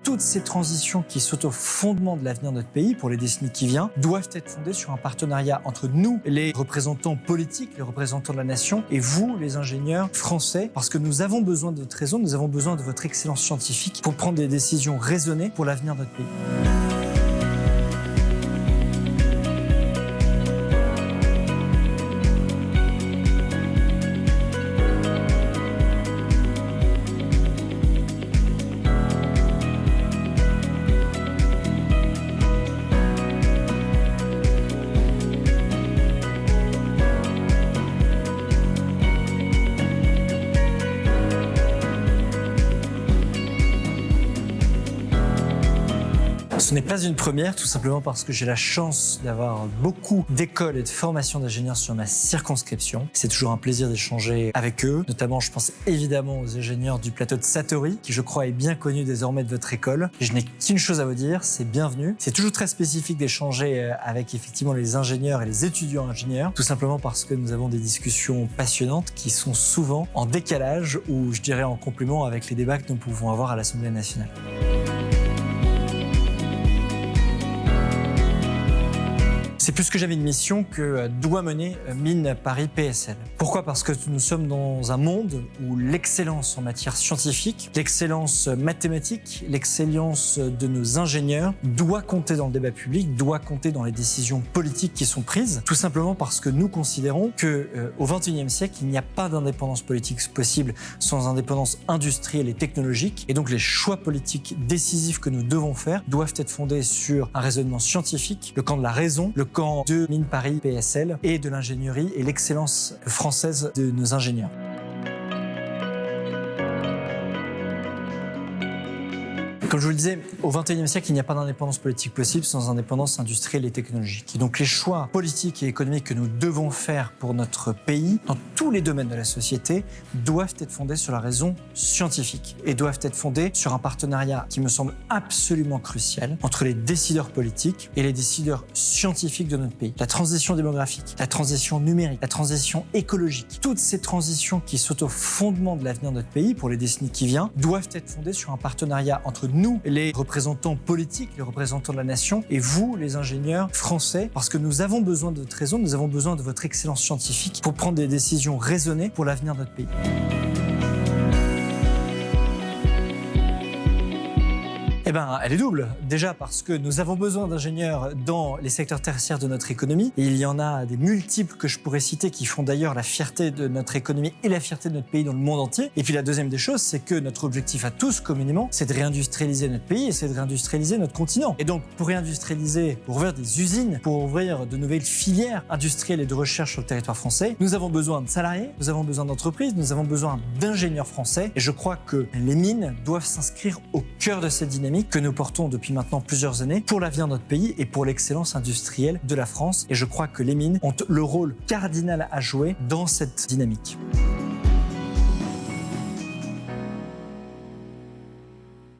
toutes ces transitions qui sont au fondement de l'avenir de notre pays pour les décennies qui viennent doivent être fondées sur un partenariat entre nous, les représentants politiques, les représentants de la nation, et vous, les ingénieurs français, parce que nous avons besoin de votre raison, nous avons besoin de votre excellence scientifique pour prendre des décisions raisonnées pour l'avenir de notre pays. Ce n'est pas une première, tout simplement parce que j'ai la chance d'avoir beaucoup d'écoles et de formations d'ingénieurs sur ma circonscription. C'est toujours un plaisir d'échanger avec eux. Notamment, je pense évidemment aux ingénieurs du plateau de Satori, qui je crois est bien connu désormais de votre école. Je n'ai qu'une chose à vous dire, c'est bienvenue. C'est toujours très spécifique d'échanger avec effectivement les ingénieurs et les étudiants ingénieurs, tout simplement parce que nous avons des discussions passionnantes qui sont souvent en décalage ou je dirais en complément avec les débats que nous pouvons avoir à l'Assemblée nationale. C'est plus que jamais une mission que doit mener Mines Paris PSL. Pourquoi ? Parce que nous sommes dans un monde où l'excellence en matière scientifique, l'excellence mathématique, l'excellence de nos ingénieurs doit compter dans le débat public, doit compter dans les décisions politiques qui sont prises, tout simplement parce que nous considérons qu'au XXIe siècle, il n'y a pas d'indépendance politique possible sans indépendance industrielle et technologique. Et donc les choix politiques décisifs que nous devons faire doivent être fondés sur un raisonnement scientifique, le camp de la raison, le camp de Mines Paris PSL et de l'ingénierie et l'excellence française de nos ingénieurs. Comme je vous le disais, au XXIe siècle, il n'y a pas d'indépendance politique possible sans indépendance industrielle et technologique. Et donc les choix politiques et économiques que nous devons faire pour notre pays, dans tous les domaines de la société, doivent être fondés sur la raison scientifique et doivent être fondés sur un partenariat qui me semble absolument crucial entre les décideurs politiques et les décideurs scientifiques de notre pays. La transition démographique, la transition numérique, la transition écologique, toutes ces transitions qui sont au fondement de l'avenir de notre pays pour les décennies qui viennent doivent être fondées sur un partenariat entre nous, les représentants politiques, les représentants de la nation, et vous, les ingénieurs français, parce que nous avons besoin de votre raison, nous avons besoin de votre excellence scientifique pour prendre des décisions raisonnées pour l'avenir de notre pays. Eh bien, elle est double. Déjà parce que nous avons besoin d'ingénieurs dans les secteurs tertiaires de notre économie. Et il y en a des multiples que je pourrais citer qui font d'ailleurs la fierté de notre économie et la fierté de notre pays dans le monde entier. Et puis la deuxième des choses, c'est que notre objectif à tous communément, c'est de réindustrialiser notre pays et c'est de réindustrialiser notre continent. Et donc, pour réindustrialiser, pour ouvrir des usines, pour ouvrir de nouvelles filières industrielles et de recherche sur le territoire français, nous avons besoin de salariés, nous avons besoin d'entreprises, nous avons besoin d'ingénieurs français. Et je crois que les mines doivent s'inscrire au cœur de cette dynamique que nous portons depuis maintenant plusieurs années pour l'avenir de notre pays et pour l'excellence industrielle de la France. Et je crois que les mines ont le rôle cardinal à jouer dans cette dynamique.